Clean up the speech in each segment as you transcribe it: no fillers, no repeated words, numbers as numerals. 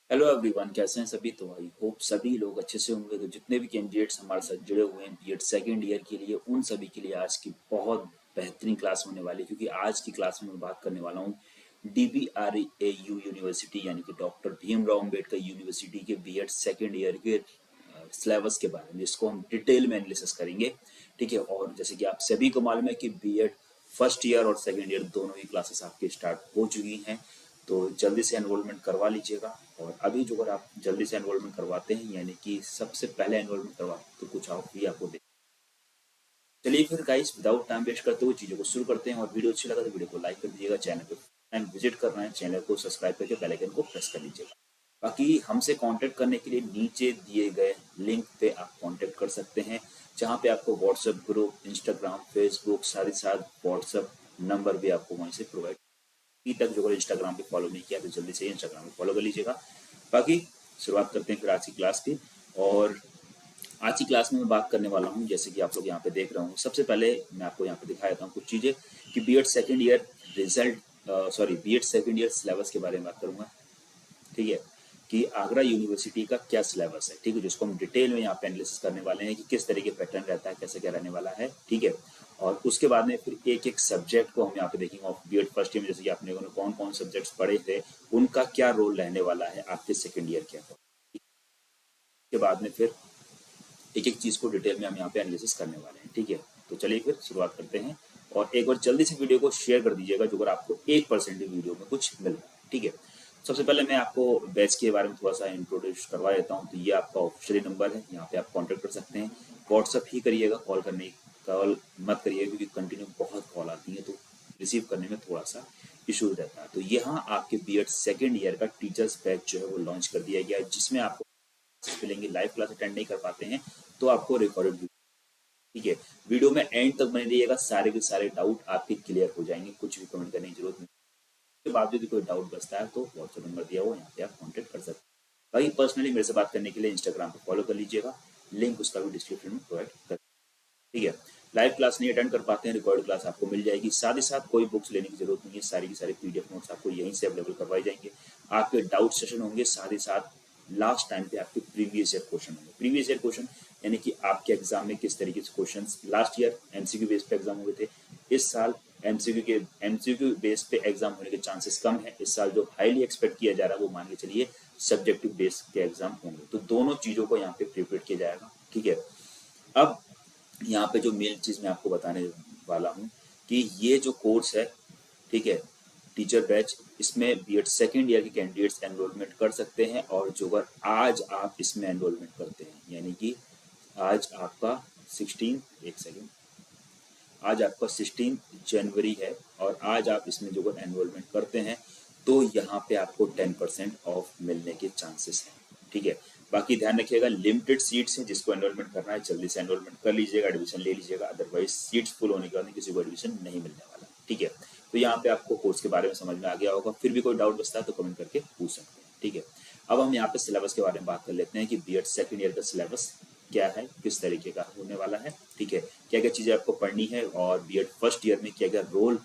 Hello everyone, कैसे हैं सभी। तो आई होप सभी लोग अच्छे से होंगे। तो जितने भी कैंडिडेट्स हमारे साथ जुड़े हुए हैं बीएड सेकेंड ईयर के लिए, उन सभी के लिए आज की बहुत बेहतरीन क्लास होने वाली है, क्योंकि आज की क्लास में मैं बात करने वाला हूँ DBRAU यूनिवर्सिटी यानी कि डॉक्टर भीमराव अम्बेडकर यूनिवर्सिटी के बीएड सेकेंड ईयर के सिलेबस के बारे में, जिसको हम डिटेल में एनालिसिस करेंगे। ठीक है। और जैसे कि आप सभी को मालूम है कि बीएड फर्स्ट ईयर और सेकेंड ईयर दोनों ही क्लासेस आपके स्टार्ट हो चुकी हैं। तो जल्दी से एनरोलमेंट करवा लीजिएगा। और अभी जो अगर आप जल्दी से एनरोलमेंट करवाते हैं, यानी कि सबसे पहले एनरोलमेंट करवाते, तो कुछ आप भी आपको दे। चलिए फिर गाइस, विदाउट टाइम वेस्ट करते हुए चीज़ों को शुरू करते हैं। और वीडियो अच्छी लगा तो वीडियो को लाइक कर दीजिएगा। चैनल पे एंड विजिट कर रहे हैं, चैनल को सब्सक्राइब करके बेल आइकन को प्रेस कर लीजिएगा। बाकी हमसे कांटेक्ट करने के लिए नीचे दिए गए लिंक पे आप कांटेक्ट कर सकते हैं, जहां पे आपको व्हाट्सएप ग्रुप, इंस्टाग्राम, फेसबुक, साथ ही साथ व्हाट्सएप नंबर भी आपको वहीं से प्रोवाइड। अभी तक जो इंस्टाग्राम पे फॉलो नहीं किया तो जल्दी से इंस्टाग्राम पे फॉलो कर लीजिएगा। बाकी शुरुआत करते हैं फिर आज की क्लास की। और आज की क्लास में मैं बात करने वाला हूँ, जैसे कि आप लोग यहाँ पे देख रहे हो। सबसे पहले मैं आपको यहाँ पे दिखा देता हूँ कुछ चीज़ें कि BEd second year result, sorry, BEd second year syllabus के बारे में बात करूंगा। ठीक है। कि आगरा यूनिवर्सिटी का क्या सिलेबस है, ठीक है, जिसको हम डिटेल में यहाँ पे एनालिसिस करने वाले हैं कि किस तरीके पैटर्न रहता है, कैसे क्या रहने वाला है। ठीक है। और उसके बाद में फिर एक एक सब्जेक्ट को हम यहाँ पे देखेंगे। और बीएड फर्स्ट ईयर में जैसे कि आपने कौन कौन सब्जेक्ट्स पढ़े थे, उनका क्या रोल रहने वाला है आपके सेकेंड ईयर के अंदर। के बाद में फिर एक एक चीज को डिटेल में हम यहाँ पे एनालिसिस करने वाले हैं। ठीक है। तो चलिए फिर शुरुआत करते हैं। और एक बार जल्दी से वीडियो को शेयर कर दीजिएगा जो अगर आपको 1% भी वीडियो में कुछ मिल रहा है। ठीक है। सबसे पहले मैं आपको बैच के बारे में थोड़ा सा इंट्रोड्यूस करवा देता हूँ। तो ये आपका ऑफिशियली नंबर है, यहाँ पे आप कॉन्टेक्ट कर सकते हैं। व्हाट्सअप ही करिएगा, कॉल मत करिएगा, क्योंकि कंटिन्यू बहुत कॉल आती है, तो रिसीव करने में थोड़ा सा इशू रहता है। तो यहाँ आपके बीएड सेकेंड ईयर का टीचर्स बैच जो है वो लॉन्च कर दिया गया है, जिसमें आपको मिलेंगे। लाइव क्लास अटेंड नहीं कर पाते हैं तो आपको रिकॉर्डेड। ठीक है। वीडियो में एंड तक बने रहिएगा, सारे के सारे डाउट आपके क्लियर हो जाएंगे, कुछ भी कमेंट करने की जरूरत नहीं। उसके बाद यदि कोई डाउट बचता है तो व्हाट्सएप नंबर दिया हुआ, यहाँ पे आप कॉन्टेक्ट कर सकते हैं। भाई पर्सनली मेरे से बात करने के लिए इंस्टाग्राम पे फॉलो कर लीजिएगा, लिंक उसका भी डिस्क्रिप्शन में प्रोवाइड कर। ठीक है। लाइव क्लास नहीं अटेंड कर पाते हैं, रिकॉर्ड क्लास आपको मिल जाएगी। साथ ही साथ कोई बुक्स लेने की जरूरत नहीं है, सारी की सारी पीडीएफ नोट्स आपको यहीं से अवेलेबल करवाए जाएंगे। आपके डाउट सेशन होंगे, साथ ही साथ लास्ट टाइम पे आपके प्रीवियस ईयर क्वेश्चन होंगे। प्रीवियस ईयर क्वेश्चन यानी कि आपके एग्जाम में किस तरीके से question last year MCQ base पे एग्जाम हुए थे, इस साल एमसीक्यू बेस पे एग्जाम होने के चांसेस कम है। इस साल जो हाईली एक्सपेक्ट किया जा रहा है वो मान के चलिए सब्जेक्टिव बेस के एग्जाम होंगे। तो दोनों चीजों को यहाँ पे प्रिपेयर किया जाएगा। ठीक है। अब यहाँ पे जो मेन चीज मैं आपको बताने वाला हूँ कि ये जो कोर्स है, ठीक है, टीचर बैच, इसमें बीएड सेकेंड ईयर के कैंडिडेट्स एनरोलमेंट कर सकते हैं। और जो अगर आज आप इसमें एनरोलमेंट करते हैं, यानी कि आज आपका 16, एक सेकेंड, आज आपका 16 जनवरी है, और आज आप इसमें जो अगर एनरोलमेंट करते हैं तो यहाँ पे आपको 10% ऑफ मिलने के चांसेस हैं। ठीक है। बाकी ध्यान रखिएगा, लिमिटेड सीट्स हैं, जिसको एनरोलमेंट करना है जल्दी से एनरोलमेंट कर लीजिएगा, एडमिशन ले लीजिएगा। अदरवाइज सीट्स फुल होने के बाद किसी को एडमिशन नहीं मिलने वाला। ठीक है। तो यहाँ पे आपको कोर्स के बारे में समझ में आ गया होगा। फिर भी कोई डाउट बचता है तो कमेंट करके पूछ सकते हैं। ठीक है। अब हम यहाँ पे सिलेबस के बारे में बात कर लेते हैं कि बीएड सेकेंड ईयर का सिलेबस क्या है, किस तरीके का होने वाला है। ठीक है। क्या क्या चीजें आपको पढ़नी है, और बीएड फर्स्ट ईयर में क्या क्या रोल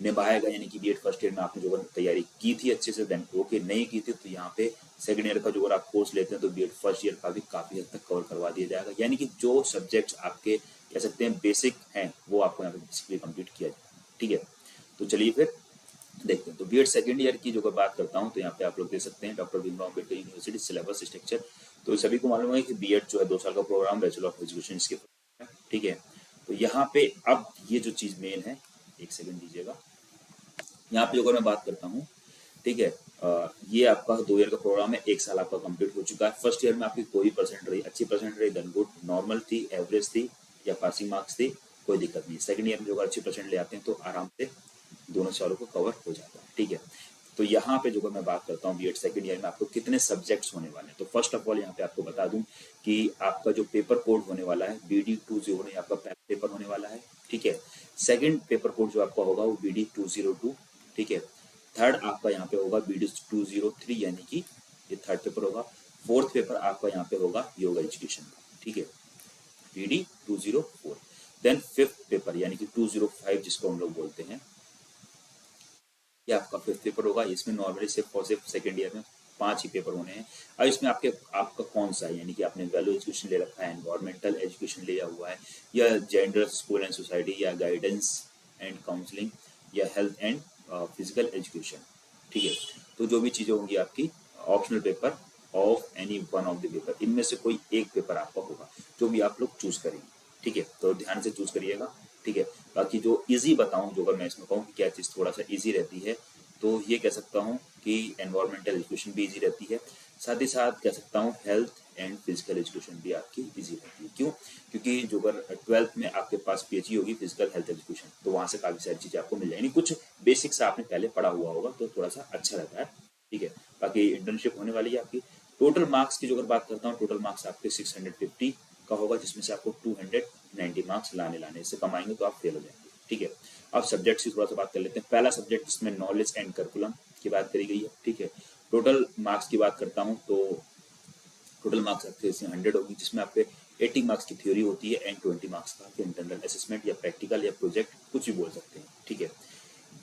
निभाएगा, यानी कि बीएड फर्स्ट ईयर में आपने जो तैयारी की थी अच्छे से, देन ओके नहीं की थी, तो यहाँ पे सेकंड ईयर का जो आप कोर्स लेते हैं तो बीएड फर्स्ट ईयर का भी काफी हद तक कवर करवा दिया जाएगा। यानी कि जो सब्जेक्ट्स आपके कह सकते हैं बेसिक हैं, वो आपको यहाँ पे बेसिकली कंप्लीट किया जाएगा। ठीक है। तो चलिए फिर देखते हैं। तो बीएड सेकंड ईयर की जो बात करता हूँ, तो यहाँ पे आप लोग देख सकते हैं doctor Bhimrao Ambedkar university syllabus structure. तो सभी को मालूम है कि बीएड जो है 2 साल का प्रोग्राम, बैचलर ऑफ एजुकेशन इसके। ठीक है। तो यहाँ पे अब ये जो चीज मेन है, एक सेकंड दीजिएगा, यहाँ पे अगर मैं बात करता हूँ, ठीक है, ये आपका 2 ईयर का प्रोग्राम है, 1 साल आपका कंप्लीट हो चुका है। फर्स्ट ईयर में आपकी कोई परसेंट रही, अच्छी परसेंट रही, देन गुड, नॉर्मल थी, एवरेज थी, या पासिंग मार्क्स थी, कोई दिक्कत नहीं। सेकंड ईयर में जो अच्छी परसेंट ले आते हैं तो आराम से दोनों सालों को कवर हो जाता है। ठीक है। तो यहाँ पे जो मैं बात करता हूँ बीएड सेकंड ईयर में आपको कितने सब्जेक्ट्स होने वाले हैं, तो फर्स्ट ऑफ ऑल यहाँ पे आपको बता दूं कि आपका जो पेपर कोड होने वाला है BD 20 आपका पहला पेपर होने वाला है। ठीक है। सेकंड पेपर कोड जो आपका होगा वो BD 202। ठीक है। थर्ड आपका यहाँ पे होगा BD 203, यानी कि ये थर्ड पेपर होगा। फोर्थ पेपर आपका यहाँ पे होगा योगा एजुकेशन का। ठीक है। BD 204। देन फिफ्थ पेपर यानी कि 205, जिसको हम लोग बोलते हैं, ये आपका फिफ्थ पेपर होगा। इसमें नॉर्मली सिर्फ और सिर्फ सेकेंड ईयर में 5 ही पेपर होने हैं। अब इसमें आपका कौन सा है, यानी कि आपने वैल्यू एजुकेशन ले रखा है, एनवायरमेंटल एजुकेशन लिया हुआ है, या जेंडर स्कूल एंड सोसाइटी, या गाइडेंस एंड काउंसलिंग, या हेल्थ एंड फिजिकल एजुकेशन। ठीक है, तो जो भी चीज़ें होंगी आपकी optional paper of any one of the paper, इनमें से कोई एक पेपर आपका होगा जो भी आप लोग चूज करेंगे। ठीक है, तो ध्यान से चूज करिएगा। ठीक है, बाकी जो इजी बताऊं, जो अगर मैं इसमें कहूँ कि क्या चीज़ थोड़ा सा इजी रहती है, तो ये कह सकता हूँ कि एनवायरमेंटल एजुकेशन भी इजी रहती है, साथ ही साथ कह सकता हूँ हेल्थ एंड फिजिकल एजुकेशन भी आपकी इजी रहती है। क्यों? क्योंकि जो अगर 12th में आपके पास पीएचडी होगी फिजिकल हेल्थ एजुकेशन, तो वहाँ से काफ़ी सारी चीज़ें आपको मिल जाएंगी, कुछ बेसिक्स आपने पहले पढ़ा हुआ होगा, तो थोड़ा सा अच्छा रहता है। ठीक है, बाकी इंटर्नशिप होने वाली है आपकी। टोटल मार्क्स की जो अगर बात करता हूँ, टोटल मार्क्स आपके 650 का होगा, जिसमें से आपको 290 मार्क्स लाने इससे कमाएंगे तो आप फेल हो जाएंगे। ठीक है, अब सब्जेक्ट्स की थोड़ा सा बात कर लेते हैं। पहला सब्जेक्ट जिसमें नॉलेज एंड करिकुलम की बात करी गई है। ठीक है, टोटल मार्क्स की बात करता हूँ तो टोटल मार्क्स आपके इसमें 100 होगी, जिसमें आपके 80 मार्क्स की थ्योरी होती है एंड 20 मार्क्स का आपके इंटरनल असेसमेंट या प्रैक्टिकल या प्रोजेक्ट, कुछ भी बोल सकते हैं। ठीक है,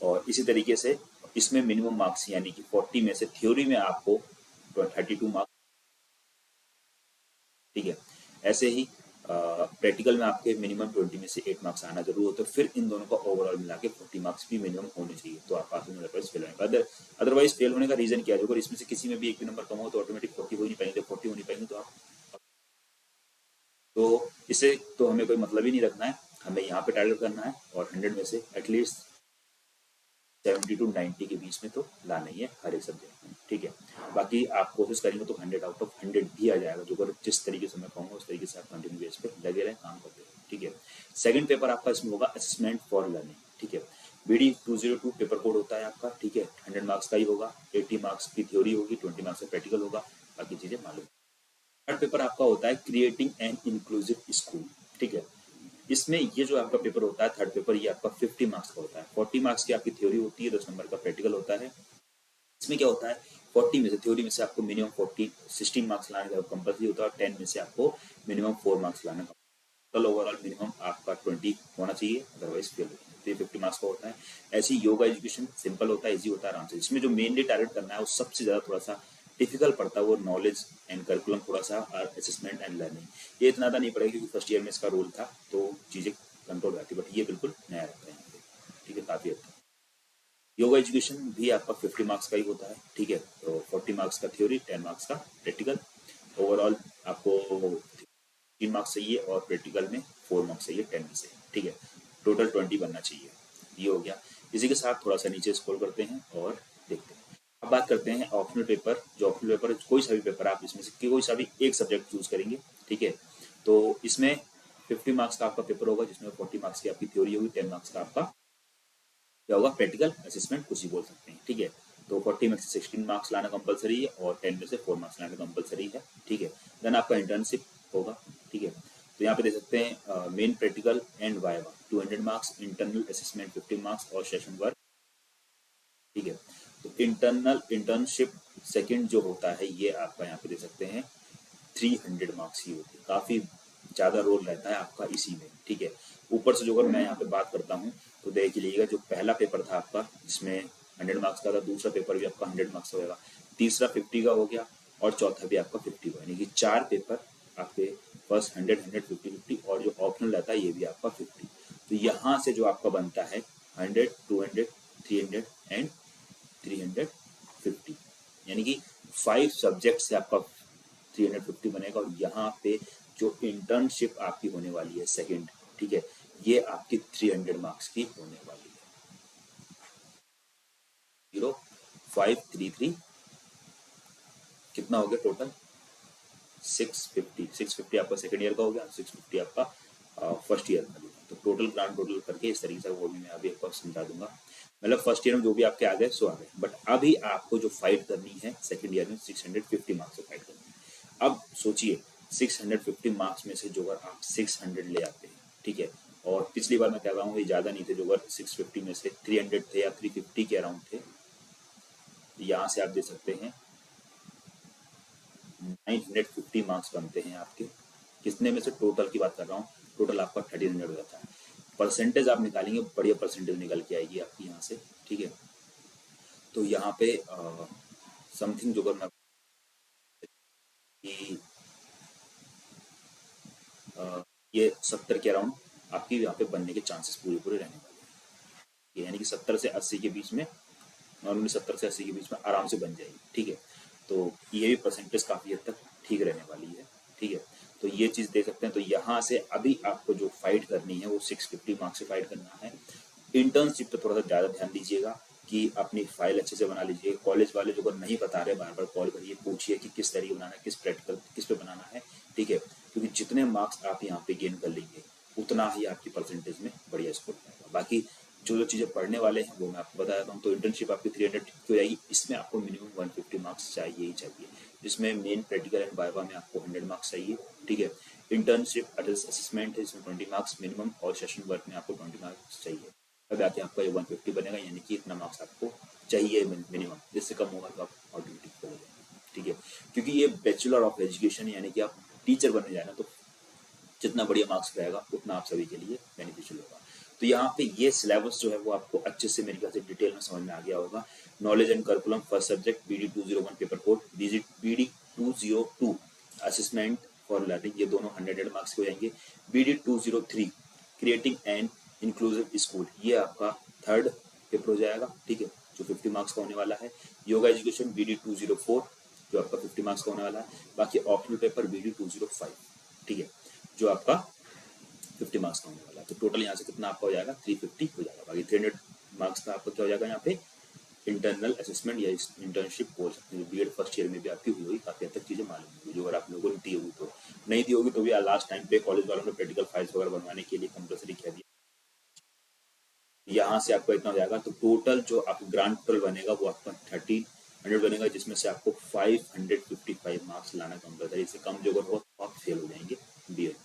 और इसी तरीके से इसमें मिनिमम मार्क्स यानी कि 40 में से थ्योरी में आपको 32 मार्क्स। ठीक है, ऐसे ही प्रैक्टिकल में आपके मिनिमम 20 में से 8 मार्क्स आना जरूर होता है, फिर इन दोनों का ओवरऑल मिला के 40 मार्क्स भी मिनिमम होने चाहिए, तो आप पास होने फेल होने। अदरवाइज फेल होने का रीजन क्या है? अगर इसमें से किसी में भी एक भी नंबर कम हो तो ऑटोमेटिक 40 हो नहीं पाएंगे, 40 हो नहीं पाएंगे तो आप, तो इससे तो हमें कोई मतलब ही नहीं रखना है, हमें यहाँ पे टारगेट करना है और 100 में से एटलीस्ट 70 टू 90 के बीच में तो लाना ही है हर एक सब्जेक्ट में। ठीक है, बाकी आप कोशिश करेंगे तो 100 आउट ऑफ 100 भी आ जाएगा, जो अगर जिस तरीके से मैं कहूँगा उस तरीके से आप कंटिन्यू बेस पे लगे रहें, काम करते रहें। ठीक है, सेकंड पेपर आपका इसमें होगा असेसमेंट फॉर लर्निंग। ठीक है, BD 202 पेपर कोड होता है आपका। ठीक है, 100 मार्क्स का ही होगा, 80 मार्क्स की थ्योरी होगी, 20 मार्क्स का प्रैक्टिकल होगा, बाकी चीजें मालूम। थर्ड पेपर आपका होता है क्रिएटिंग एन इंक्लूसिव स्कूल। ठीक है, इसमें ये जो आपका पेपर होता है थर्ड पेपर, ये आपका 50 मार्क्स का होता है। 40 मार्क्स की आपकी थ्योरी होती है, 10 नंबर का प्रैक्टिकल होता है। इसमें क्या होता है, 40 में से थ्योरी में से आपको मिनिमम 16 मार्क्स लाने का कंपल्सरी होता है, और 10 में से आपको मिनिमम 4 मार्क्स लाने का। टोटल ओवरऑल मिनिमम आपका 20 होना चाहिए, अदरवाइज फेल हो जाएंगे। तो ये 50 मार्क्स का होता है। ऐसी योगा एजुकेशन सिंपल होता है, इजी होता है, आराम से। इसमें जो मेनली टारगेट करना है वो सबसे ज्यादा थोड़ा सा डिफिकल्ट पड़ता है, वो नॉलेज एंड करिकुलम थोड़ा सा, और असेसमेंट एंड लर्निंग। ये इतना था नहीं पड़ेगा क्योंकि फर्स्ट ईयर में इसका रोल था, तो चीजें कंट्रोल रहती, बट ये बिल्कुल नया रहता है यहाँ पे। ठीक है, काफी अच्छा। योगा एजुकेशन भी आपका 50 मार्क्स का ही होता है। ठीक है, तो 40 मार्क्स का थ्योरी, 10 मार्क्स का प्रैक्टिकल। ओवरऑल आपको 3 मार्क्स चाहिए और प्रैक्टिकल में 4 मार्क्स चाहिए 10 में से। ठीक है, टोटल 20 बनना चाहिए। ये हो गया। इसी के साथ थोड़ा सा नीचे स्क्रॉल करते हैं और देखते हैं। अब बात करते हैं ऑप्शनल पेपर। जो ऑप्शनल पेपर, कोई सा भी पेपर आप इसमें से कोई सा भी एक सब्जेक्ट चूज करेंगे। ठीक है, तो इसमें 50 मार्क्स का आपका पेपर होगा, जिसमें 40 मार्क्स की आपकी थ्योरी होगी, 10 मार्क्स का आपका क्या होगा, प्रैक्टिकल असेसमेंट, कुछ ही बोल सकते हैं। ठीक है, तो 40 में से 16 मार्क्स लाना कंपलसरी है और 10 में से 4 मार्क्स लाना कंपलसरी है। ठीक है, देन आपका इंटर्नशिप होगा। ठीक है, तो यहाँ पे देख सकते हैं main practical and viva 200 marks, internal assessment 50 marks और सेशन वर्क। ठीक है, तो इंटरनल इंटर्नशिप सेकंड जो होता है, ये आपका यहाँ पे देख सकते हैं 300 मार्क्स की होती है, काफी ज्यादा रोल रहता है आपका इसी में। ठीक है, ऊपर से जो अगर मैं यहाँ पे बात करता हूँ तो देख लीजिएगा, जो पहला पेपर था आपका जिसमें 100 मार्क्स का था, दूसरा पेपर भी आपका 100 मार्क्स का होगा, तीसरा 50 का हो गया और चौथा भी आपका 50 का, यानी कि 4 पेपर आपके फर्स्ट 100 100 50 50, और जो ऑप्शनल रहता है ये भी आपका 50। तो यहाँ से जो आपका बनता है 100 200 300 एंड 350, यानी कि 5 सब्जेक्ट से आपका 350 बनेगा। और यहाँ पे जो इंटर्नशिप आपकी होने वाली है सेकंड, ठीक है, ये आपकी 300 मार्क्स की होने वाली है। 0533 कितना हो गया टोटल, 650 आपका सेकंड ईयर का हो गया, 650 आपका फर्स्ट ईयर का। तो टोटल ग्रांड टोटल करके इस तरीके से वो भी मैं अभी आपको समझा दूंगा। मतलब फर्स्ट ईयर में जो भी आपके आ गए सो आ गए, बट अभी आपको जो फाइट करनी है सेकंड ईयर में 650 मार्क्स से फाइट करनी है। अब सोचिए 650 मार्क्स में से जो अगर आप 600 ले आते हैं, ठीक है, और पिछली बार मैं कह रहा हूँ ये ज्यादा नहीं थे, जो अगर 650 में से 300 थे या 350 के अराउंड थे, यहाँ से आप दे सकते हैं 950 मार्क्स बनते हैं आपके। कितने में से, टोटल की बात कर रहा हूँ, टोटल आपका 1300 हो जाता है। परसेंटेज आप निकालेंगे, बढ़िया परसेंटेज निकल के आएगी आपकी यहाँ से। ठीक है, तो यहाँ पे समथिंग जो अगर मैं कि ये 70 के अराउंड आपकी यहाँ पे बनने के चांसेस पूरे पूरे रहने वाले हैं, यानी कि 70 से 80 के बीच में, नॉर्मली 70 से 80 के बीच में आराम से बन जाएगी। ठीक है, तो ये भी परसेंटेज काफ़ी हद तक ठीक रहने वाली है। ठीक है, तो ये चीज़ देख सकते हैं। तो यहाँ से अभी आपको जो फाइट करनी है वो 650 मार्क्स से फाइट करना है। इंटर्नशिप पे थोड़ा सा ज़्यादा ध्यान दीजिएगा कि अपनी फाइल अच्छे से बना लीजिए। कॉलेज वाले जो अगर नहीं बता रहे बार बार कॉल करिए, पूछिए कि किस तरीके बनाना है, किस प्रैक्टिकल किस पे बनाना है। ठीक है, क्योंकि जितने मार्क्स आप यहाँ पे गेन कर लेंगे उतना ही आपकी परसेंटेज में बढ़िया स्कोर आएगा। बाकी जो जो चीज़ें पढ़ने वाले हैं वो मैं आपको बता देता हूँ। तो इंटर्नशिप आपकी 300 की हो जाएगी। इसमें आपको मिनिमम 150 मार्क्स चाहिए ही चाहिए, जिसमें मेन प्रैक्टिकल एंड वाइवा में आपको 100 मार्क्स चाहिए। ठीक है, इंटर्नशिप असेसमेंट है, इसमें 20 मार्क्स मिनिमम, और सेशन वर्क में आपको 20 मार्क्स चाहिए। तब आके आपका ये 150 बनेगा, यानी कि इतना मार्क्स आपको चाहिए मिनिमम। इससे कम होगा तो आप ऑटोमेटिक फेल हो जाएंगे। ठीक है, क्योंकि ये बैचलर ऑफ एजुकेशन यानी कि आप टीचर बनने जाना, तो जितना बढ़िया मार्क्स रहेगा उतना आप सभी के लिए बेनिफिशियल होगा। तो यहाँ पे ये सिलेबस जो है वो आपको अच्छे से मेरे ख्याल से डिटेल में समझ में आ गया होगा। Knowledge and curriculum first subject BD 201 paper code, BD 202 assessment for learning, ये दोनों 100 मार्क्स के हो जाएंगे। BD 203 creating and inclusive school, ये आपका थर्ड पेपर हो जाएगा। ठीक है, जो 50 मार्क्स का होने वाला है। योगा एजुकेशन BD 204 जो आपका 50 मार्क्स का होने वाला है। बाकी ऑप्शनल पेपर BD 205, ठीक है, जो आपका 50 मार्क्स का होने वाला है। तो टोटल यहाँ से कितना आपका हो जाएगा, 350 हो जाएगा। बाकी 300 मार्क्स का आपका क्या हो जाएगा यहाँ पे, इंटरनल असेसमेंट या इंटर्नशिप बोल सकते हैं। बीएड फर्स्ट ईयर में भी आपकी हुई होगी, काफी हद तक चीजें मालूम होगी, जो अगर आप लोगों को दी होगी तो। नहीं दी होगी तो भी लास्ट टाइम पे कॉलेज वालों ने प्रैक्टिकल फाइल्स वगैरह बनवाने के लिए कंपलसरी किया दिया। यहाँ से आपका इतना हो जाएगा। तो टोटल जो आपका ग्रांड टोटल बनेगा वो आपका 1300 बनेगा, जिसमें से आपको 555 मार्क्स लाना कंपलसरी। इससे कम जो अगर हो तो आप फेल हो जाएंगे बीएड।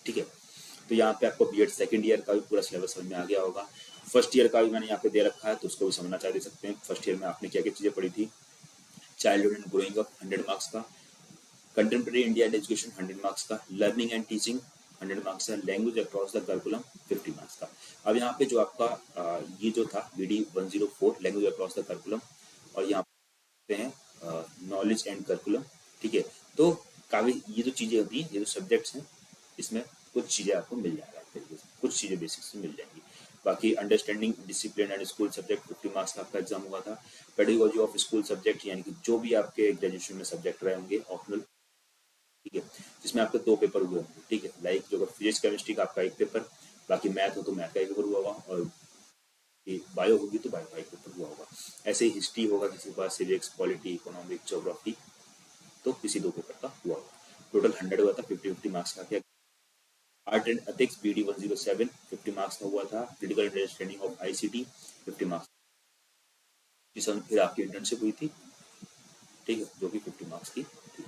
ठीक है, तो यहाँ पे आपको बीएड सेकंड ईयर का भी पूरा सिलेबस समझ में आ गया होगा। फर्स्ट ईयर का भी मैंने यहाँ पे दे रखा है, तो उसको भी समझना चाह दे सकते हैं। फर्स्ट ईयर में आपने क्या क्या चीजें पढ़ी थी। Childhood and growing up 100 marks का, contemporary India and education 100 marks का, लर्निंग एंड टीचिंग 100 मार्क्स का, language across the curriculum 50 marks का। अब यहाँ पे जो आपका ये जो था BD 104 language across the curriculum, और यहाँ पे हैं नॉलेज एंड करिकुलम। ठीक है, तो काफी ये जो चीजें होती हैं, ये जो सब्जेक्ट्स हैं, इसमें कुछ चीजें आपको मिल जाएगा, तरीके से कुछ चीजें बेसिक से मिल जाएंगी। बाकी understanding discipline and school subject 50 marks का आपका एग्जाम हुआ था। पेडागोजी ऑफ स्कूल सब्जेक्ट, यानी कि जो भी आपके ग्रेजुएशन में सब्जेक्ट रहे होंगे ऑप्शनल। ठीक है, जिसमें आपके 2 पेपर हुए होंगे। ठीक है, लाइक जो फिजिक्स केमिस्ट्री का आपका 1 पेपर, बाकी मैथ हो तो मैथ का 1 पेपर हुआ होगा, और बायो होगी तो बायो का 1 पेपर हुआ होगा। ऐसे ही हिस्ट्री होगा किसी के पास, सिविक्स, पॉलिटी, इकोनॉमिक, ज्योग्राफी, तो किसी 2 पेपर का हुआ होगा। टोटल 100 हुआ था, 50-50 मार्क्स का। क्या art and ethics BD 107 50 marks का हुआ था। Critical understanding of ICT 50 marks की। फिर आपकी इंटर्नशिप हुई थी, ठीक है, जो कि 50 मार्क्स की थी।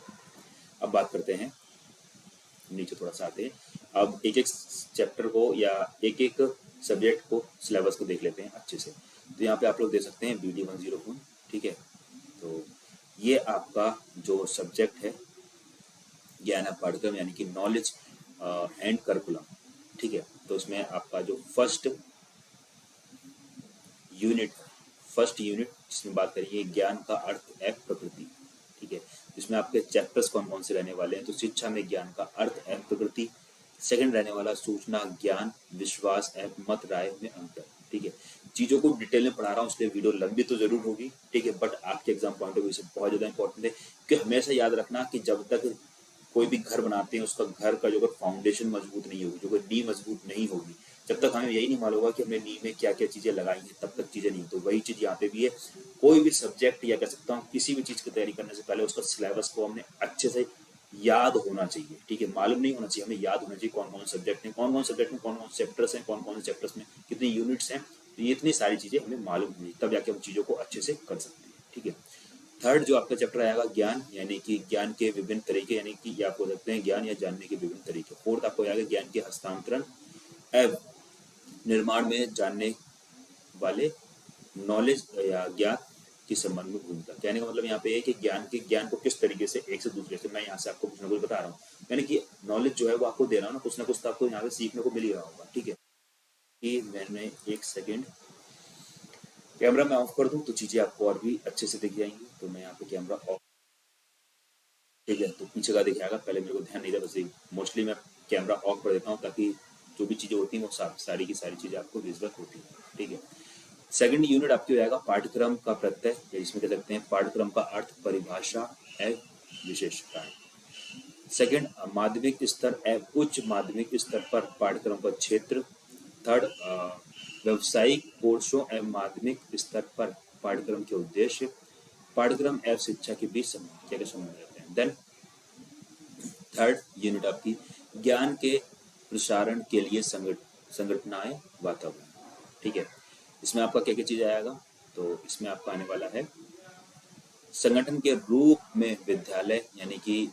अब बात करते हैं, नीचे थोड़ा सा आते हैं। अब एक एक चैप्टर को या एक एक सब्जेक्ट को, सिलेबस को देख लेते हैं अच्छे से। तो यहाँ पे आप लोग देख सकते हैं BD 101। ठीक है, तो ये आपका जो सब्जेक्ट है ज्ञान पाठ्यक्रम, यानी कि नॉलेज एंड करिकुलम। ठीक है, तो उसमें आपका जो यूनिट फर्स्ट यूनिट जिसमें बात करेंगे ज्ञान का अर्थ एवं प्रकृति। ठीक है, जिसमें आपके चैप्टर्स कौन कौन से रहने वाले हैं। तो शिक्षा में ज्ञान का अर्थ एवं प्रकृति, सेकंड रहने वाला सूचना ज्ञान विश्वास एवं मत राय में अंतर। ठीक है, चीजों को डिटेल में पढ़ा रहा हूँ इसलिए वीडियो लंबी तो जरूर होगी। ठीक है, बट आपके एग्जाम पॉइंट ऑफ व्यू से बहुत ज्यादा इंपॉर्टेंट है कि हमेशा याद रखना कि जब तक कोई भी घर बनाते हैं उसका घर का जो अगर फाउंडेशन मजबूत नहीं होगी, जो अगर नींव मजबूत नहीं होगी, जब तक हमें यही नहीं मालूम होगा कि हमने नींव में क्या क्या चीजें लगाई हैं, तब तक चीजें नहीं। तो वही चीज यहाँ पे भी है। कोई भी सब्जेक्ट या कह सकता हूँ किसी भी चीज की तैयारी करने से पहले उसका सिलेबस को हमने अच्छे से याद होना चाहिए। ठीक है, मालूम नहीं होना चाहिए, हमें याद होना चाहिए कौन कौन सब्जेक्ट है, कौन कौन सब्जेक्ट में कौन कौन चैप्टर्स हैं, कौन कौन से चैप्टर्स में कितने यूनिट्स हैं। तो ये इतनी सारी चीजें हमें मालूम होनी, तब जाके हम चीजों को अच्छे से कर सकते हैं। ठीक है, थर्ड जो आपका चैप्टर आएगा ज्ञान, यानी कि ज्ञान के विभिन्न तरीके, यानी कि या आप बोल सकते हैं ज्ञान या जानने के विभिन्न तरीके। फोर्थ आपको आएगा ज्ञान के हस्तांतरण एवं निर्माण में जानने वाले नॉलेज या ज्ञान के संबंध में भूमिका। कहने का मतलब यहाँ पे है कि ज्ञान को किस तरीके से एक से दूसरे से, मैं यहाँ से आपको कुछ ना कुछ बता रहा हूँ, यानी कि नॉलेज जो है वो आपको दे रहा हूँ ना कुछ तो आपको यहाँ पे सीखने को मिल ही रहा होगा। ठीक है, कि मैंने 1 सेकेंड कैमरा मैं ऑफ कर दूं तो चीजें आपको और भी अच्छे से दिख जाएंगी। तो मैं यहाँ पे कैमरा ऑफ ठीक है। तो पीछे का दिखाएगा, पहले मेरे को ध्यान नहीं था, बस मोस्टली मैं कैमरा ऑफ कर देता हूँ ताकि जो भी चीजें होती हैं वो सारी की सारी चीजें आपको विजुअल होती है। ठीक है। सेकंड यूनिट आपकी हो जाएगा पाठ्यक्रम का प्रत्यय, या इसमें कह सकते हैं पाठ्यक्रम का अर्थ, परिभाषा एवं विशेषताएं। सेकंड माध्यमिक स्तर एवं उच्च माध्यमिक स्तर पर पाठ्यक्रम का क्षेत्र। थर्ड व्यावसायिक कोर्सों एवं माध्यमिक स्तर पर पाठ्यक्रम के उद्देश्य। पाठ्यक्रम एवं शिक्षा के बीच संबंध, क्या क्या संबंध रहते हैं। देन थर्ड यूनिट आपकी ज्ञान के प्रसारण के लिए संगठनाएं, वातावरण। ठीक है। इसमें आपका क्या क्या चीज आएगा, तो इसमें आपका आने वाला है संगठन के रूप में विद्यालय, यानी कि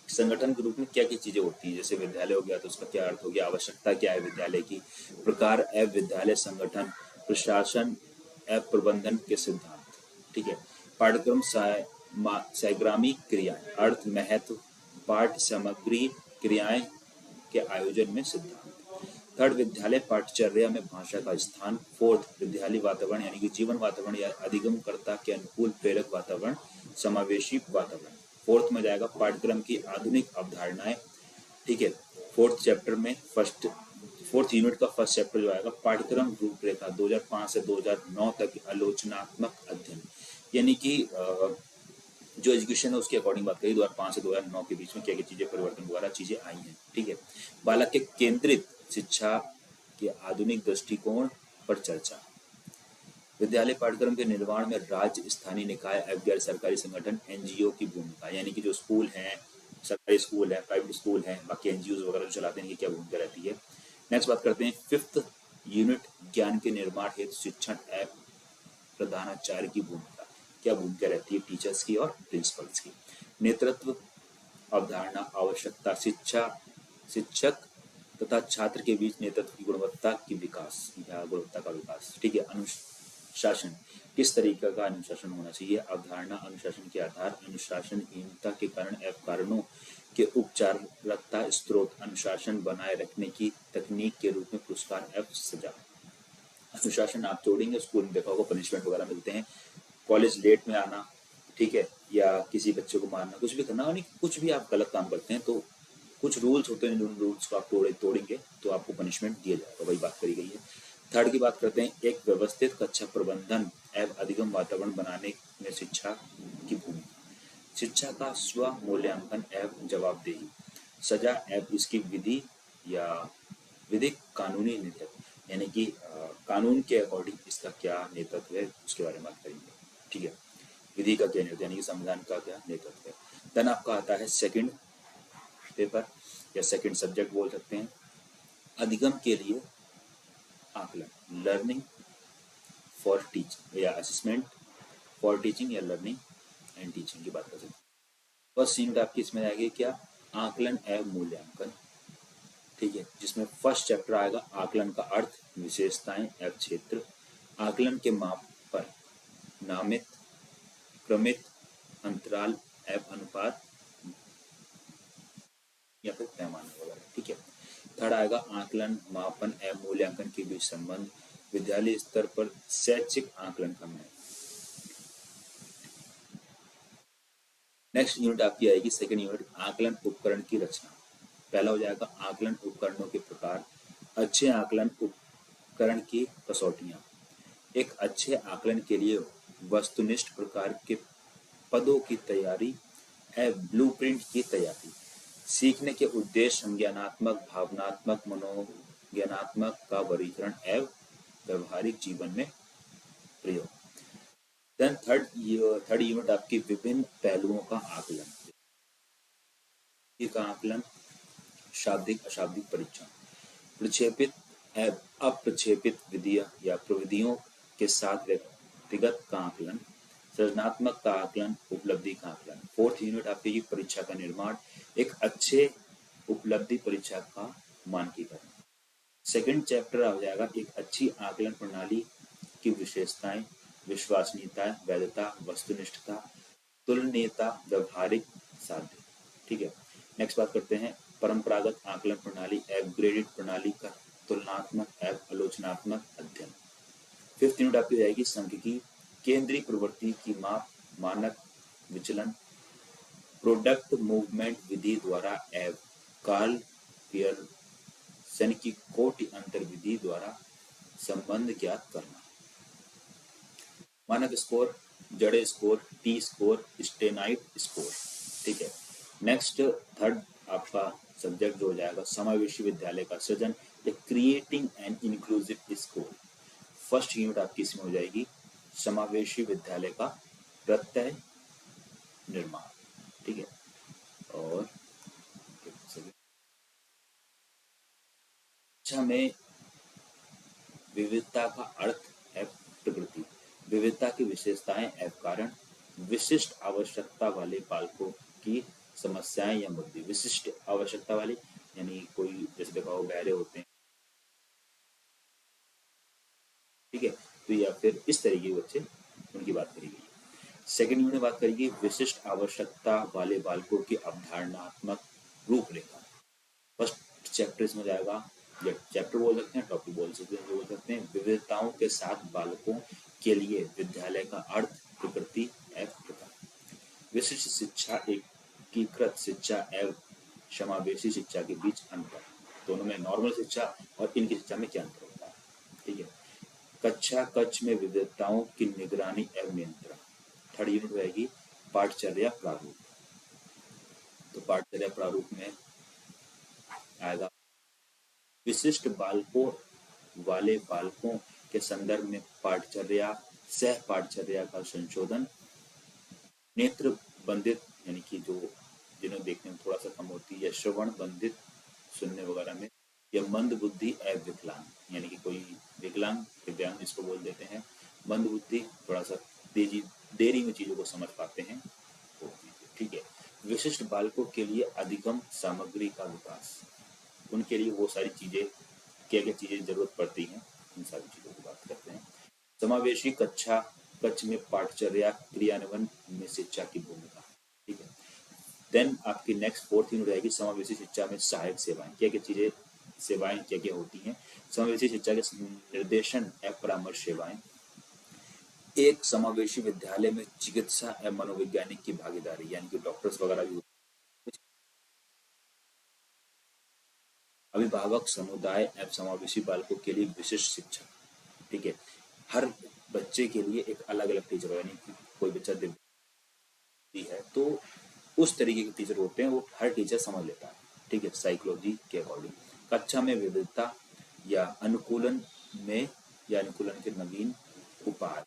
संगठन के रूप में क्या क्या चीजें होती हैं। जैसे विद्यालय हो गया तो उसका क्या अर्थ हो गया, आवश्यकता क्या है विद्यालय की, प्रकार एवं विद्यालय संगठन, प्रशासन एवं प्रबंधन के सिद्धांत। ठीक है। पाठ्यक्रम सैग्रामी क्रियाएं, अर्थ, महत्व, पाठ्य सामग्री, क्रियाएं के आयोजन में सिद्धांत। थर्ड विद्यालय पाठचर्या में भाषा का स्थान। फोर्थ विद्यालय वातावरण, यानी कि जीवन वातावरण या अधिगमकर्ता के अनुकूल प्रेरक वातावरण, समावेशी वातावरण। फोर्थ में जाएगा पाठ्यक्रम की आधुनिक अवधारणाएं। ठीक है। फोर्थ यूनिट का फर्स्ट चैप्टर जो आएगा पाठ्यक्रम रूपरेखा 2005 से 2009 तक आलोचनात्मक अध्ययन, यानी कि जो एजुकेशन है उसके अकॉर्डिंग बात करिए 2005 से 2009 के बीच में क्या क्या चीजें परिवर्तन द्वारा चीजें आई हैं। ठीक है। बालक के केंद्रित शिक्षा के आधुनिक दृष्टिकोण पर चर्चा। विद्यालय पाठ्यक्रम के निर्माण में राज्य, स्थानीय निकाय एवं गैर सरकारी संगठन एनजीओ की भूमिका, यानी कि जो स्कूल हैं, सरकारी स्कूल है, प्राइवेट स्कूल है, बाकी एनजीओ वगैरह जो चलाते हैं, क्या भूमिका रहती है। नेक्स्ट बात करते हैं फिफ्थ यूनिट ज्ञान के निर्माण हेतु शिक्षण एवं प्रधानाचार्य की भूमिका, क्या भूमिका रहती है टीचर्स की और प्रिंसिपल्स की। नेतृत्व, अवधारणा, आवश्यकता, शिक्षक तथा छात्र के बीच नेतृत्व की गुणवत्ता की विकास या गुणवत्ता का विकास। ठीक है। अनुशासन, किस तरीके का अनुशासन होना चाहिए। अवधारणा, अनुशासन के आधार, अनुशासनहीनता के कारण एवं कारणों के उपचारकता, स्रोत, अनुशासन बनाए रखने की तकनीक के रूप में पुरस्कार एवं सजा। अनुशासन आप जोड़ेंगे, स्कूल में देखा होगा पनिशमेंट वगैरह मिलते हैं, कॉलेज लेट में आना, ठीक है, या किसी बच्चे को मारना, कुछ भी करना, यानी कुछ भी आप गलत काम करते हैं तो कुछ रूल्स होते हैं, जिन रूल्स को आप तोड़ेंगे तो आपको पनिशमेंट दिया जाएगा, वही बात करी गई है। थर्ड की बात करते हैं एक व्यवस्थित कक्षा प्रबंधन एवं अधिगम वातावरण बनाने में शिक्षा की भूमिका। शिक्षा का स्व मूल्यांकन एवं जवाबदेही, सजा एवं इसकी विधि या विधिक कानूनी नेतृत्व, यानी कि कानून के अकॉर्डिंग इसका क्या नेतृत्व है उसके बारे में बात करेंगे। ठीक है। विधि का क्या नेतृत्व, यानी कि संविधान का क्या नेतृत्व है। देन आपका आता है सेकंड पेपर या सेकंड सब्जेक्ट बोल सकते हैं, अधिगम के लिए आकलन, लर्निंग फॉर टीचिंग या असेसमेंट फॉर टीचिंग या लर्निंग एंड टीचिंग की बात कर सकते हैं। फर्स्ट यूनिट आपकी इसमें आएगी क्या, आकलन एवं मूल्यांकन। ठीक है। जिसमें फर्स्ट चैप्टर आएगा आकलन का अर्थ, विशेषताएं एवं क्षेत्र, आकलन के माप पर, नामित, क्रमित, अंतराल एवं अनुपात या फिर पैमाना वगैरह। ठीक है। थर्ड आएगा आकलन, मापन एवं मूल्यांकन के बीच संबंध, विद्यालय स्तर पर शैक्षिक आकलन का महत्व। नेक्स्ट यूनिट आपकी आएगी सेकंड यूनिट आकलन उपकरण की रचना। पहला हो जाएगा आकलन उपकरणों के प्रकार, अच्छे आकलन उपकरण की कसौटियां। एक अच्छे आकलन के लिए वस्तुनिष्ठ प्रकार के पदों की तैयारी एवं ब्लूप्रिंट की तैयारी, सीखने के उद्देश्य संज्ञानात्मक, भावनात्मक, मनोज्ञानात्मक का वर्गीकरण एवं व्यवहारिक जीवन में प्रयोग। देन थर्ड यूनिट आपकी विभिन्न पहलुओं का आकलन, का आकलन, शाब्दिक अशाब्दिक परीक्षण, प्रक्षेपित एवं अप्रक्षेपित विधियां या प्रविधियों के साथ व्यक्तिगत का आकलन, सृजनात्मक का आकलन, उपलब्धि का आकलन। फोर्थ यूनिट आपकी परीक्षा का निर्माण, एक अच्छे उपलब्धि परीक्षा का मानकीकरण। सेकंड चैप्टर आ जाएगा एक अच्छी आकलन प्रणाली की विशेषताएं, विश्वसनीयता, वैधता, वस्तुनिष्ठता, तुलनीयता, व्यवहारिक साध्य। ठीक है। नेक्स्ट बात करते हैं परंपरागत आकलन प्रणाली एवं ग्रेडेड प्रणाली का तुलनात्मक एवं आलोचनात्मक अध्ययन। फिफ्थ यूनिट आपकी जाएगी सांख्यिकी, केंद्रीय प्रवृत्ति की माप, मानक विचलन, प्रोडक्ट मूवमेंट विधि द्वारा एव कार्ल पियरसन की कोटि अंतर विधि द्वारा संबंध ज्ञात करना। मानक स्कोर, जड़े स्कोर, टी स्कोर, स्टेनाइट स्कोर। ठीक है। नेक्स्ट थर्ड आपका सब्जेक्ट जो हो जाएगा समावेशी विद्यालय का सृजन या creating an inclusive school. First unit आपकी इसमें हो जाएगी समावेशी विद्यालय का प्रत्यय निर्माण। ठीक है। और शिक्षा में विविधता का अर्थ है प्रकृति, विविधता की विशेषताएं एवं कारण, विशिष्ट आवश्यकता वाले बालकों की समस्याएं या मुद्दे। विशिष्ट आवश्यकता वाले यानी कोई जैसे देखा हो बहरे होते हैं, ठीक है, तो या फिर इस तरीके के बच्चे, उनकी बात करी गई है। सेकेंड यूनिट में बात करेगी विशिष्ट आवश्यकता वाले बालकों की अवधारणात्मक रूपरेखा। फर्स्ट चैप्टर इसमें जाएगा, या चैप्टर बोल सकते हैं, टॉपिक बोल सकते हैं विविधताओं के साथ बालकों के लिए विद्यालय का अर्थ, प्रकृति एवं प्रकार। विशिष्ट शिक्षा एकीकृत शिक्षा एवं समावेशी शिक्षा के बीच अंतर, दोनों में नॉर्मल शिक्षा और इनकी शिक्षा में क्या अंतर होता है। ठीक है। कक्षा कक्ष में विविधताओं की निगरानी एवं नियंत्रण। थर्ड यूनिट रहेगी पाठचर्या प्रारूप। तो पाठचर्या प्रारूप में आएगा विशिष्ट बालकों वाले बालकों के संदर्भ में पाठचर्या, सह पाठचर्या का संशोधन, नेत्र बंधित यानी कि जो जिन्हें देखने में थोड़ा सा कम होती है, या श्रवण बंधित सुनने वगैरह में, या मंद बुद्धि एवं विकलांग यानी कि कोई विकलांग दिव्यांग जिसको बोल देते हैं, मंद बुद्धि थोड़ा सा देरी में चीजों को समझ पाते हैं। ठीक है। विशिष्ट बालकों के लिए अधिगम सामग्री का विकास, उनके लिए वो सारी चीजें, क्या क्या चीजें जरूरत पड़ती हैं, उन सारी चीजों की बात करते हैं। समावेशी कक्षा कक्ष में पाठचर्या क्रियान्वयन में शिक्षा की भूमिका। ठीक है। देन आपकी नेक्स्ट फोर्थ यूनिट रहेगी समावेशी शिक्षा में सहायक सेवाएं, क्या क्या चीजें सेवाएं क्या क्या होती हैं। समावेशी शिक्षा के निर्देशन एवं परामर्श सेवाएं। एक समावेशी विद्यालय में चिकित्सा एवं मनोवैज्ञानिक की भागीदारी यानी कि डॉक्टर्स वगैरह भी, अभिभावक समुदाय एवं समावेशी बालकों के लिए विशिष्ट शिक्षा। ठीक है। हर बच्चे के लिए एक अलग अलग टीचर, यानी कि कोई बच्चा दिव्यांग है तो उस तरीके के टीचर होते हैं, वो हर टीचर समझ लेता है। ठीक है। साइकोलॉजी के अकॉर्डिंग कक्षा में विविधता या अनुकूलन में, या अनुकूलन के नवीन उपाय।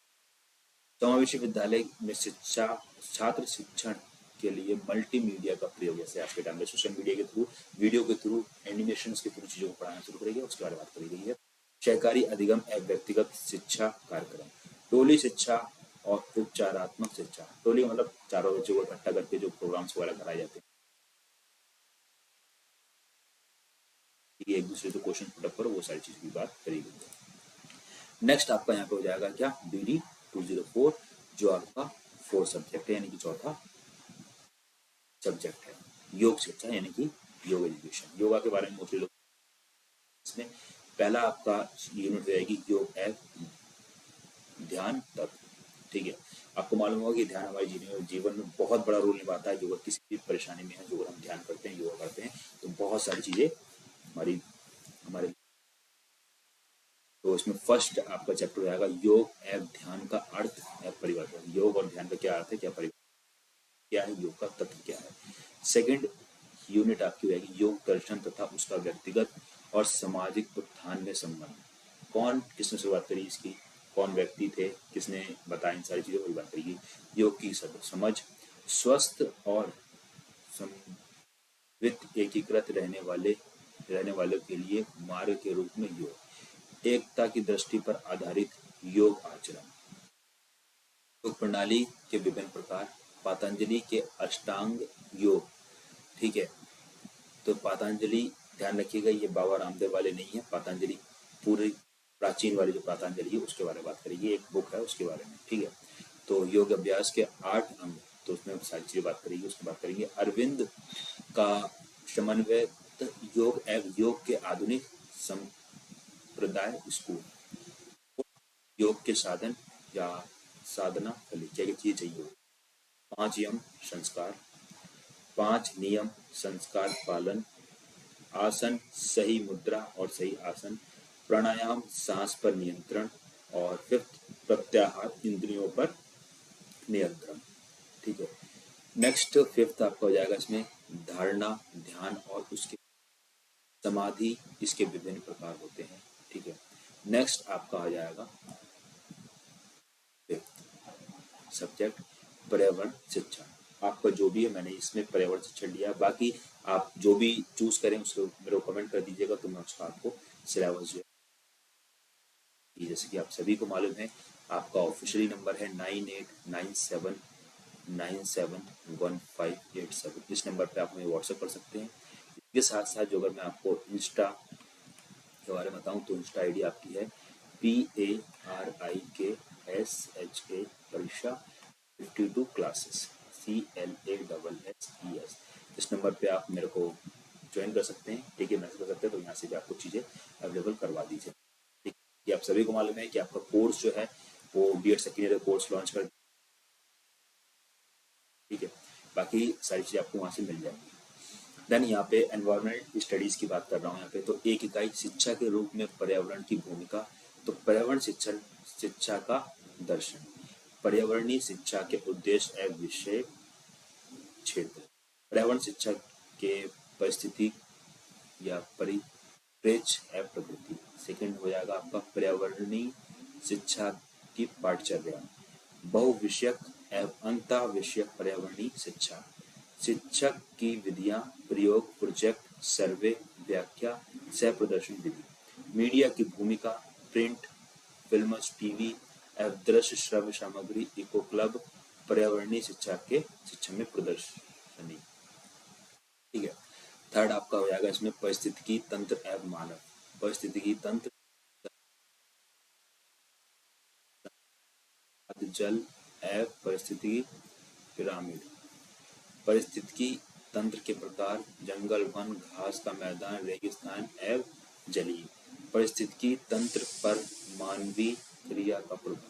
समावेशी विद्यालय में शिक्षा छात्र शिक्षण के लिए मल्टीमीडिया का प्रयोग, जैसे आज के टाइम में सोशल मीडिया के थ्रू, वीडियो के थ्रू, एनिमेशन के थ्रू चीजों को पढ़ाना शुरू करेगी, उसके बारे में बात करी गई है। सहकारी अधिगम एवं व्यक्तिगत शिक्षा कार्यक्रम, टोली शिक्षा और उपचारात्मक शिक्षा। टोली मतलब चारों बच्चों को इकट्ठा करके जो प्रोग्राम्स वगैरह कराए जाते हैं, एक दूसरे से क्वेश्चन पुटअप करो, वो सारी चीज की बात करी गई है। नेक्स्ट आपका यहाँ पे हो जाएगा क्या, BD 204 जो आपका फोर्थ सब्जेक्ट है, यानी कि चौथा सब्जेक्ट है, योग शिक्षा यानी कि योग एजुकेशन। योगा के बारे में मोस्टली लोग, इसमें पहला आपका यूनिट रहेगी योग एवं ध्यान तत्व। ठीक है। आपको मालूम होगा कि ध्यान हमारे जीवन में बहुत बड़ा रोल निभाता है। योगा किसी भी परेशानी में है, जो हम ध्यान करते हैं, योगा करते हैं, तो बहुत सारी चीजें हमारे तो इसमें फर्स्ट आपका चैप्टर रहेगा योग एवं ध्यान का अर्थ एवं परिवर्तन। योग और ध्यान का क्या अर्थ है, क्या परिवर्तन क्या है, योग का तत्व क्या है। सेकंड यूनिट आपकी रहेगी योग दर्शन तथा उसका व्यक्तिगत और सामाजिक उत्थान में संबंध। कौन किसने शुरुआत करी इसकी, कौन व्यक्ति थे, किसने बताया, इन सारी चीजों की बात करेगी। योग की समझ, स्वस्थ और समन्वित एकीकृत रहने वालों के लिए मार्ग के रूप में योग, एकता की दृष्टि पर आधारित योग आचरण, योग प्रणाली के विभिन्न प्रकार, पतंजलि के अष्टांग योग। ठीक है। तो पतंजलि ध्यान रखिएगा, ये बाबा रामदेव वाले नहीं है, पतंजलि पूरी प्राचीन वाली जो पतंजलि है उसके बारे में बात करेगी, एक बुक है उसके बारे में। ठीक है। तो योग अभ्यास के 8 अंग, तो उसमें सारी चीजें बात करेगी, उसकी बात करेंगे। अरविंद का समन्वयित योग एवं योग के आधुनिक संप्रदाय स्कूल, योग के साधन या साधना फली, क्या चीज चाहिए, 5 यम संस्कार, 5 नियम संस्कार पालन, आसन सही मुद्रा और सही आसन, प्राणायाम सांस पर नियंत्रण, और फिफ्थ प्रत्याहार इंद्रियों पर नियंत्रण। ठीक है। नेक्स्ट फिफ्थ आपका हो जाएगा इसमें धारणा ध्यान और उसके समाधि, इसके विभिन्न प्रकार होते हैं। ठीक है। नेक्स्ट आपका आ जाएगा फिफ्थ सब्जेक्ट पर्यावरण शिक्षा। आपका जो भी है, मैंने इसमें पर्यावरण शिक्षा लिया, बाकी आप जो भी चूज करें उसको मेरे को कमेंट कर दीजिएगा, तो मैं उसका आपको सिलेबस जो है, जैसे कि आप सभी को मालूम है, आपका ऑफिशियली नंबर है 9897971587। इस नंबर पे आप हमें व्हाट्सएप कर सकते हैं। इसके साथ साथ जो अगर मैं आपको इंस्टा के बारे में बताऊं तो इंस्टा आईडी आपकी है PARIKSHA परीक्षा 52 क्लासेस CLASSES। इस नंबर पे आप मेरे को ज्वाइन कर सकते हैं। ठीक है, मैसेज कर सकते हैं, तो यहाँ से भी आपको चीज़ें अवेलेबल करवा दीजिए। ठीक है, आप सभी को मालूम है कि आपका कोर्स जो है वो B.Ed second year course launch कर, ठीक है, बाकी सारी चीज़ें आपको वहाँ से मिल जाएंगी। देन यहाँ पे एनवायरमेंट स्टडीज की बात कर रहा हूँ यहाँ पे, तो एक इकाई शिक्षा के रूप में पर्यावरण की भूमिका। तो पर्यावरण शिक्षा का दर्शन, पर्यावरणीय शिक्षा के उद्देश्य एवं विषय क्षेत्र, पर्यावरण शिक्षा के परिस्थिति या परिप्रेक्ष्य एवं प्रकृति। सेकंड हो जाएगा आपका पर्यावरणीय शिक्षा की पाठचर्या, बहुविषयक एवं अंतः विषयक पर्यावरणीय शिक्षा, शिक्षक की विधियां, प्रयोग, प्रोजेक्ट, सर्वे, व्याख्या, सह प्रदर्शन विधि, मीडिया की भूमिका, प्रिंट, फिल्म, टीवी एवं दृश्य श्रव्य सामग्री, इको क्लब, पर्यावरणीय शिक्षा में प्रदर्शनी। ठीक है। थर्ड आपका हो जाएगा इसमें परिस्थितिकी तंत्र एवं मानव, परिस्थितिकी तंत्र, जल एवं परिस्थितिकी पिरामिड, परिस्थितिकी तंत्र के प्रकार, जंगल, वन, घास का मैदान, रेगिस्तान एवं जलीय, परिस्थितिकी तंत्र पर मानवीय क्रिया का प्रभाव।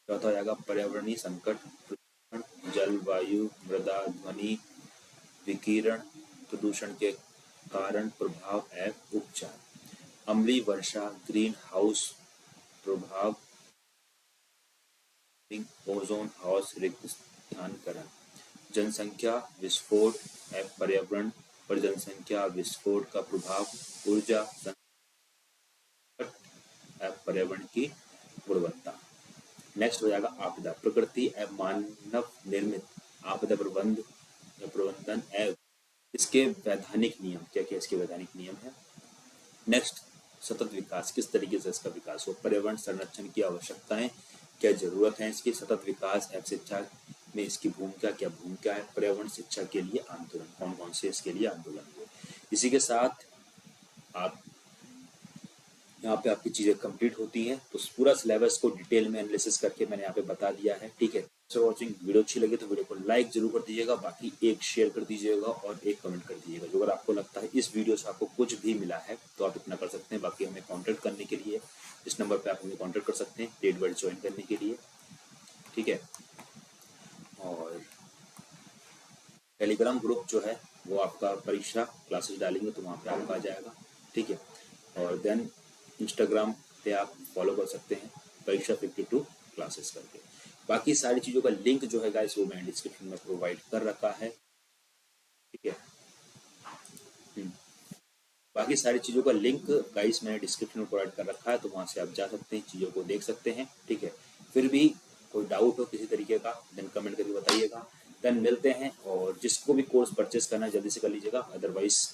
चौथा हो जाएगा पर्यावरणीय संकट, प्रदूषण, जलवायु, मृदा, ध्वनि, विकिरण, प्रदूषण के कारण, प्रभाव एवं उपचार, अम्लीय वर्षा, ग्रीन हाउस प्रभाव, ओजोन हाउस रिक्तस्थानीकरण, जनसंख्या विस्फोट एवं पर्यावरण पर जनसंख्या विस्फोट का प्रभाव, ऊर्जा संकट एवं पर्यावरण की गुणवत्ता। नेक्स्ट हो जाएगा आपदा, प्रकृति एवं मानव निर्मित आपदा प्रबंधन एवं इसके वैधानिक नियम, क्या क्या इसके वैधानिक नियम है। नेक्स्ट सतत विकास, किस तरीके से इसका विकास हो, पर्यावरण संरक्षण की आवश्यकताएं, क्या जरूरत है इसकी, सतत विकास एवं शिक्षा में इसकी भूमिका, क्या भूमिका है, पर्यावरण शिक्षा के लिए आंदोलन, कौन कौन से इसके लिए आंदोलन हुए। इसी के साथ आप यहाँ पे आपकी चीजें कंप्लीट होती हैं। तो पूरा सिलेबस को डिटेल में एनालिसिस करके मैंने यहाँ पे बता दिया है। ठीक है, सो वॉचिंग, वीडियो अच्छी लगी तो वीडियो को लाइक जरूर कर दीजिएगा, बाकी एक शेयर कर दीजिएगा और एक कमेंट कर दीजिएगा। जो अगर आपको लगता है इस वीडियो से आपको कुछ भी मिला है तो आप इतना कर सकते हैं। बाकी हमें कॉन्टेक्ट करने के लिए इस नंबर पर आप हमें कॉन्टेक्ट कर सकते हैं पेड वर्ड ज्वाइन करने के लिए। ठीक है, और टेलीग्राम ग्रुप जो है वो आपका परीक्षा क्लासेस डालेंगे तो वहाँ पे आपका आ जाएगा। ठीक है, और देन इंस्टाग्राम पे आप फॉलो कर सकते हैं परीक्षा 52 क्लासेस करके। बाकी सारी चीज़ों का लिंक जो है गाइस वो मैंने डिस्क्रिप्शन में प्रोवाइड कर रखा है। ठीक है, बाकी सारी चीज़ों का लिंक गाइस मैंने डिस्क्रिप्शन में प्रोवाइड कर रखा है, तो वहाँ से आप जा सकते हैं, चीज़ों को देख सकते हैं। ठीक है, फिर भी कोई डाउट हो किसी तरीके का देन कमेंट करके बताइएगा। देन मिलते हैं, और जिसको भी कोर्स परचेस करना है जल्दी से कर लीजिएगा, अदरवाइज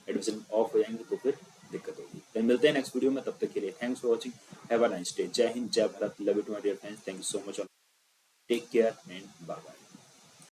एडमिशन ऑफ हो जाएंगे तो फिर दिक्कत होगी। देन मिलते हैं नेक्स्ट वीडियो में, तब तक के लिए thanks for watching, have a nice day. Jai Hind, Jai Bharat, love you to my dear friends, thank you so much, take care and bye bye.